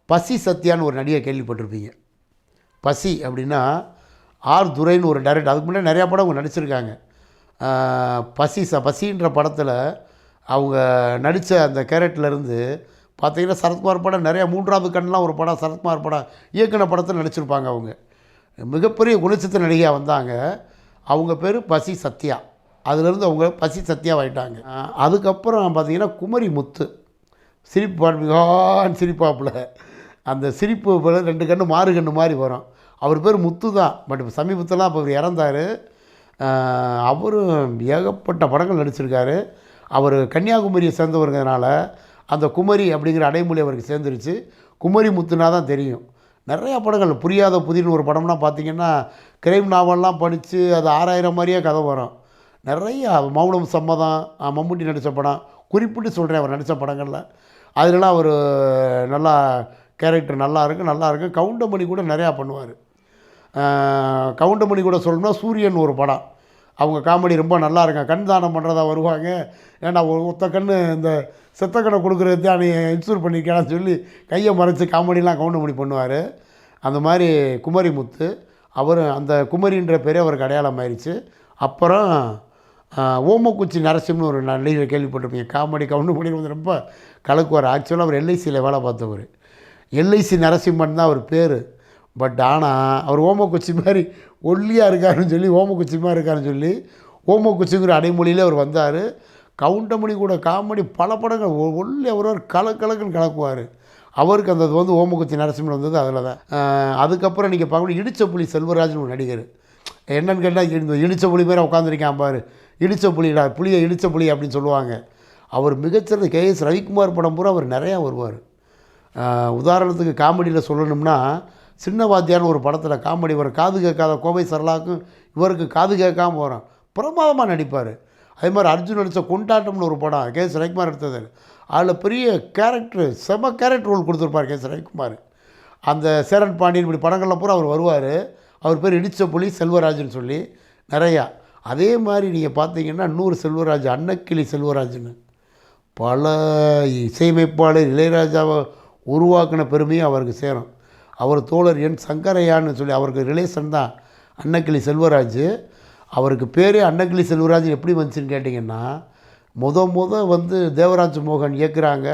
பசி சத்யான்னு ஒரு நடிகை கேள்விப்பட்டிருப்பீங்க. பசி அப்படின்னா ஆர் துரைன்னு ஒரு டைரக்டர், அதுக்கு முன்னாடி நிறையா படம் அவங்க நடிச்சிருக்காங்க. பசின்ற படத்தில் அவங்க நடித்த அந்த கேரக்டர்லேருந்து பார்த்தீங்கன்னா சரத்குமார் படம் நிறையா, மூன்றாவது கண்ணெலாம் ஒரு படம் சரத்குமார் படம் இயக்குன படத்தில் நடிச்சிருப்பாங்க. அவங்க மிகப்பெரிய குணச்சித்திர நடிகையாக வந்தாங்க. அவங்க பேர் பசி சத்யா. அதுலேருந்து அவங்க பசி சத்யாவாயிட்டாங்க. அதுக்கப்புறம் பார்த்திங்கன்னா குமரி முத்து மிகான் சிரிப்பாப்பில், அந்த சிரிப்பு போல் 2 கண்ணு மாறு கண்ணு மாதிரி வரும். அவர் பேர் முத்து தான். பட் சமீபத்திலாம் இப்போ அவர் இறந்தார். அவரும் ஏகப்பட்ட படங்கள் நடிச்சிருக்காரு. அவர் கன்னியாகுமரியை சேர்ந்தவருங்கிறதுனால அந்த குமரி அப்படிங்கிற அடைமொழி அவருக்கு சேர்ந்துருச்சு. குமரி முத்துனா தான் தெரியும். நிறையா படங்கள், புரியாத புதிர்னு ஒரு படம்லாம் பார்த்திங்கன்னா கிரைம் நாவல்லாம் படித்து அது 6000 மாதிரியே கதை வரும். நிறையா மௌனம் சம்மதம், மம்முட்டி நடித்த படம் குறிப்பிட்டு சொல்கிறேன் அவர் நடித்த படங்களில். அதுலலாம் அவர் நல்லா கேரக்டர் நல்லா இருக்கும். கவுண்டமணி கூட நிறையா பண்ணுவார். கவுண்டமணி கூட சொல்லணும்னா சூரியன் ஒரு படம், அவங்க காமெடி ரொம்ப நல்லா இருக்கும். கண் தானம் பண்ணுறதா வருவாங்க. ஏன்னா ஒத்த கண்ணு இந்த செத்த கண்ணை கொடுக்குறது தான் நீ இன்சூர் பண்ணியிருக்கேன்னு சொல்லி கையை மறைச்சி காமெடிலாம் கவுண்டமணி பண்ணுவார். அந்த மாதிரி குமரி முத்து அவர், அந்த குமரின்ற பேரே அவருக்கு அடையாளம் ஆயிடுச்சு. அப்புறம் ஓமக்குச்சி நரசிம்னு ஒரு நடிகர் கேள்விப்பட்டிருப்பீங்க. காமெடி கவுண்டமணி வந்து ரொம்ப கலக்குவார். ஆக்சுவலாக அவர் எல்ஐசியில் வேலை பார்த்தவர். எல்ஐசி நரசிம்மன் தான் அவர் பேர். பட் ஆனால் அவர் ஓமக்குச்சி மாதிரி ஒல்லியாக இருக்காருன்னு சொல்லி ஓமக்குச்சிமாக இருக்காருன்னு சொல்லி ஓமக்குச்சிங்கிற அடைமொழியில் அவர் வந்தார். கவுண்டமணி கூட காமெடி பல படங்கள் ஒல்லி அவர் கலக்குன்னு கலக்குவார். அவருக்கு அந்த வந்து ஓமக்குச்சி நரசிம்மன் வந்தது அதில் தான். அதுக்கப்புறம் நீங்கள் பார்க்கணும் இடிச்ச புலி செல்வராஜ்னு ஒரு நடிகர். என்னென்னு கேட்டால் இந்த இடிச்ச புலி பேர் உட்காந்துருக்கான் பாரு, இடிச்ச புலிடா, புளியை இடிச்ச புலி அப்படின்னு சொல்லுவாங்க. அவர் மிகச்சிறந்த கேஎஸ் ரவிக்குமார் படம் பூரா அவர் நிறையா வருவார். உதாரணத்துக்கு காமெடியில் சொல்லணும்னா சின்ன வாத்தியார்னு ஒரு படத்தில் காமெடி வரும். காது கேட்காத கோவை சரளாக்கும் இவருக்கு காது கேட்காம வரும். பிரமாதமாக நடிப்பார். அதே மாதிரி அர்ஜுன் நடித்த கொண்டாட்டம்னு ஒரு படம் கேஎஸ் ரவிக்குமார் எடுத்தது. அதில் பெரிய கேரக்டர், செம கேரக்டர் ரோல் கொடுத்துருப்பார் கேஎஸ் ரவிக்குமார். அந்த சேரன் பாண்டியன் இப்படி படங்கள்லாம் பூரா அவர் வருவார். அவர் பேர் இடிச்ச புலி செல்வராஜ்னு சொல்லி நிறையா. அதே மாதிரி நீங்கள் பார்த்தீங்கன்னா இன்னொரு செல்வராஜ், அன்னக்கிளி செல்வராஜ்னு பல இசையமைப்பாளர் இளையராஜாவை உருவாக்கின பெருமையும் அவருக்கு சேரும். அவர் தோழர் என் சங்கரையான்னு சொல்லி அவருக்கு ரிலேஷன் தான் அன்னக்கிளி செல்வராஜ். அவருக்கு பேரே அன்னக்கிளி செல்வராஜ் எப்படி வந்துச்சுன்னு கேட்டிங்கன்னா, வந்து தேவராஜ் மோகன் இயக்குறாங்க.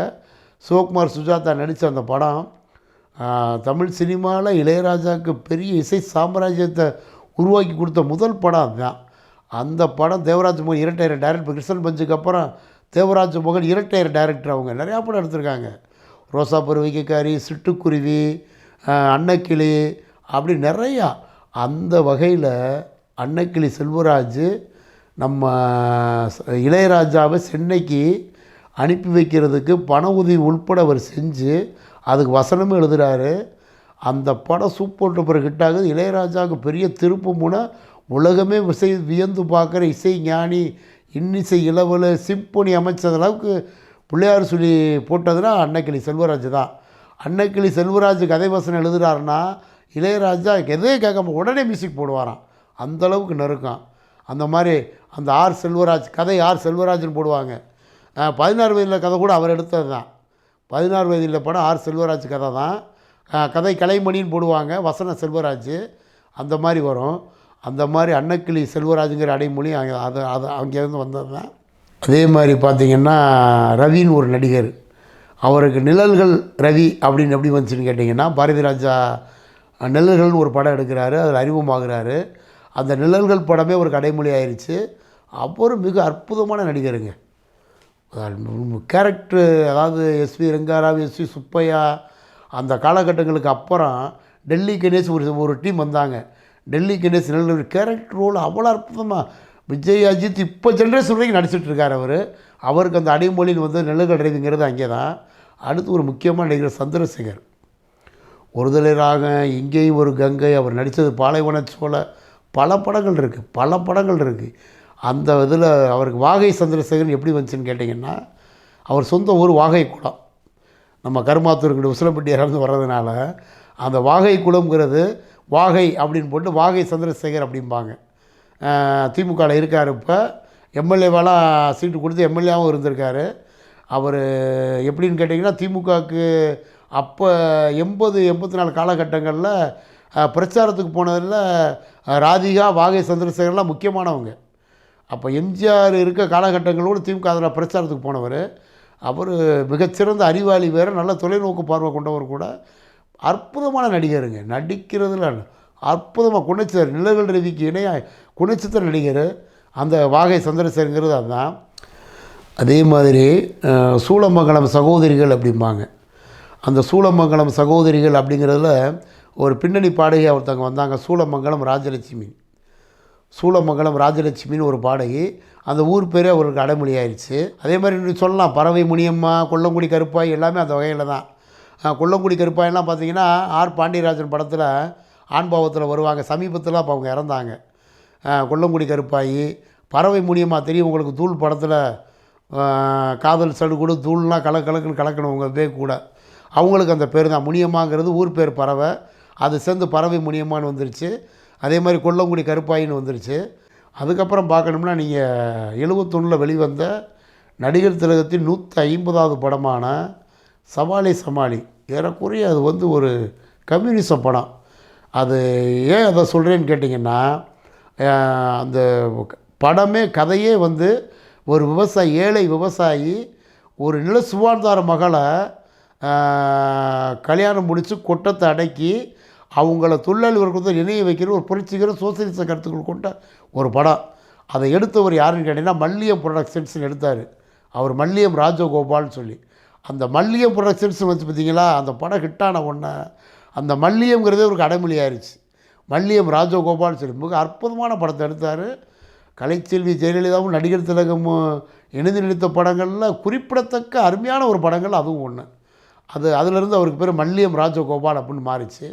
சிவகுமார் சுஜாதா நடித்த அந்த படம் தமிழ் சினிமாவில் இளையராஜாவுக்கு பெரிய இசை சாம்ராஜ்யத்தை உருவாக்கி கொடுத்த முதல் படம் அதுதான். அந்த படம் தேவராஜ் மோகன் இரட்டையர் டைரக்டர். கிருஷ்ணன் பஞ்சுக்கு அப்புறம் தேவராஜ் மோகன் இரட்டையர் டைரக்டர். அவங்க நிறையா படம் எடுத்திருக்காங்க. ரோசா பருவிக்காரி, சிட்டுக்குருவி, அன்னக்கிளி, அப்படி நிறையா. அந்த வகையில் அன்னக்கிளி செல்வராஜ் நம்ம இளையராஜாவை சென்னைக்கு அனுப்பி வைக்கிறதுக்கு பண உதவி உள்பட அவர் செஞ்சு அதுக்கு வசனமும் எழுதுகிறாரு. அந்த படம் சூப்பர் டூப்பர் ஹிட் ஆகுது. இளையராஜாவுக்கு பெரிய திருப்பு முனை. உலகமே வியந்து பார்க்குற இசை ஞானி, இன்னிசை இளவல், சிம்பொனி அமைச்சது அளவுக்கு பிள்ளையார் சொல்லி போட்டதுன்னா அன்னக்கிளி செல்வராஜ் தான். அன்னக்கிளி செல்வராஜ் கதை வசனம் எழுதுகிறாருன்னா இளையராஜா எதே கேட்காம உடனே மியூசிக் போடுவாராம். அந்தளவுக்கு நெருக்கம். அந்த மாதிரி அந்த ஆர் செல்வராஜ் கதை ஆர் செல்வராஜ்னு போடுவாங்க. 16 வயதில் கதை கூட அவர் எடுத்தது தான். 16 வயதில் படம் ஆர் செல்வராஜ் கதை தான். கதை கலைமணின்னு போடுவாங்க, வசனம் செல்வராஜ். அந்த மாதிரி வரும். அந்த மாதிரி அன்னக்கிளி செல்வராஜுங்கிற அடைமொழி அது அங்கேருந்து வந்தது தான். அதே மாதிரி பார்த்திங்கன்னா ரவின்னு ஒரு நடிகர். அவருக்கு நிழல்கள் ரவி அப்படின்னு எப்படி வந்துச்சுன்னு கேட்டிங்கன்னா, பாரதி ராஜா நிழல்கள்னு ஒரு படம் எடுக்கிறாரு, அதில் அறிமுகமாகிறாரு. அந்த நிழல்கள் படமே ஒரு அடைமொழி ஆயிடுச்சு. அப்புறம் மிக அற்புதமான நடிகருங்க. கேரக்டரு, அதாவது எஸ்வி ரங்காராவ், எஸ்வி சுப்பையா, அந்த காலகட்டங்களுக்கு அப்புறம் டெல்லி கணேஷ் ஒரு டீம் வந்தாங்க. டெல்லி கணேஷ் நிழல் கேரக்டர் ரோல் அவ்வளோ அற்புதமாக விஜய், அஜித் இப்போ ஜென்ரேஷன் வரைக்கும் நடிச்சிட்ருக்கார் அவர். அவருக்கு அந்த அடைமொழியில் வந்து நிழல்கள் ரவிங்கிறது அங்கே தான். அடுத்து ஒரு முக்கியமான நடிகர் சந்திரசேகர். ஒருதலை ராகம், இங்கேயும் ஒரு கங்கை, அவர் நடித்தது பாலைவன சோழ, பல படங்கள் இருக்குது. அந்த இதில் அவருக்கு வாகை சந்திரசேகரன் எப்படி வந்துச்சுன்னு கேட்டிங்கன்னா, அவர் சொந்த ஊர் வாகை குளம். நம்ம கருமாத்தூருக்கிட்ட உசிலம்பட்டியிலேருந்து வர்றதுனால அந்த வாகை குளம்ங்கிறது வாகை அப்படின்னு போட்டு வாகை சந்திரசேகர் அப்படிம்பாங்க. திமுகவில் இருக்கார். இப்போ எம்எல்ஏவெல்லாம் சீட்டு கொடுத்து எம்எல்ஏவும் இருந்திருக்காரு. அவர் எப்படின்னு கேட்டிங்கன்னா, திமுகவுக்கு அப்போ 80, 84 காலகட்டங்களில் பிரச்சாரத்துக்கு போனதில் ராதிகா, வாகை சந்திரசேகர்லாம் முக்கியமானவங்க. அப்போ எம்ஜிஆர் இருக்க காலகட்டங்களோடு திமுக அதில் பிரச்சாரத்துக்கு போனவர். அவர் மிகச்சிறந்த அறிவாளி வேறு, நல்ல தொலைநோக்கு பார்வை கொண்டவர் கூட. அற்புதமான நடிகருங்க. நடிக்கிறதுல அற்புதமாக குணச்சித்திர நிழல்கள் ரவிக்கு இணையாக குணச்சித்திர நடிகர் அந்த வாகை சந்திரசேகருங்கிறது அதுதான். அதே மாதிரி சூளமங்கலம் சகோதரிகள் அப்படிம்பாங்க. அந்த சூளமங்கலம் சகோதரிகள் அப்படிங்கிறதுல ஒரு பின்னணி பாடகி ஒருத்தவங்க வந்தாங்க. சூளமங்கலம் ராஜலட்சுமி. சூளமங்கலம் ராஜலட்சுமின்னு ஒரு பாடகி. அந்த ஊர் பேரே அவருக்கு அடைமொழி ஆயிடுச்சு. அதே மாதிரி சொல்லலாம், பறவை முனியம்மா, கொல்லங்குடி கருப்பாய் எல்லாமே அந்த வகையில் தான். கொல்லங்குடி கருப்பாயெல்லாம் பார்த்தீங்கன்னா ஆர் பாண்டியராஜன் படத்தில் ஆண்பாவத்தில் வருவாங்க. சமீபத்தில் அப்போ அவங்க இறந்தாங்க. கொல்லங்குடி கருப்பாயி, பறவை முனியம்மா தெரியும் உங்களுக்கு, தூள் படத்தில் காதல் சடுகுடு தூள்லாம் கலக்குன்னு கலக்கணுங்க பேக் கூட. அவங்களுக்கு அந்த பேர் தான் முனியம்மாங்கிறது ஊர் பேர் பறவை. அது சேர்ந்து பறவை முனியம்மான்னு வந்துருச்சு. அதே மாதிரி கொல்லங்குடி கருப்பாயின்னு வந்துருச்சு. அதுக்கப்புறம் பார்க்கணும்னா நீங்கள் 71 வெளிவந்த நடிகர் திலகத்தின் 150வது படமான சவாலே சமாளி, ஏறக்குறைய அது வந்து ஒரு கம்யூனிச படம். அது ஏன் அதை சொல்கிறேன்னு கேட்டிங்கன்னா, அந்த படமே கதையே வந்து ஒரு விவசாயி, ஏழை விவசாயி ஒரு நில சுவார்ந்தார மகளை கல்யாணம் முடித்து கொட்டத்தை அடக்கி அவங்கள தொழிலாளி வர்க்கத்தை இணைய வைக்கிற ஒரு புரட்சிகர சோசியலிச கருத்துக்கள் கொண்ட ஒரு படம். அதை எடுத்தவர் யாருன்னு கேட்டிங்கன்னா மல்லியம் ப்ரொடக்ஷன்ஸ்னு எடுத்தார். அவர் மல்லியம் ராஜகோபால்னு சொல்லி. அந்த மல்லியம் ப்ரொடக்ஷன்ஸ் வச்சு பார்த்தீங்களா, அந்த படம் ஹிட்டான ஒன்று அந்த மல்லியம்ங்கிறதே ஒரு அடைமொழி ஆயிடுச்சு. மல்லியம் ராஜகோபால்னு சொல்லி மிக அற்புதமான படத்தை எடுத்தார். கலைச்செல்வி ஜெயலலிதாவும் நடிகர் திலகமும் இணைந்து நடித்த படங்களில் குறிப்பிடத்தக்க அருமையான ஒரு படங்கள் அதுவும் ஒன்று. அதிலிருந்து அவருக்கு பேர் மல்லியம் ராஜகோபால் அப்படின்னு மாறிச்சு.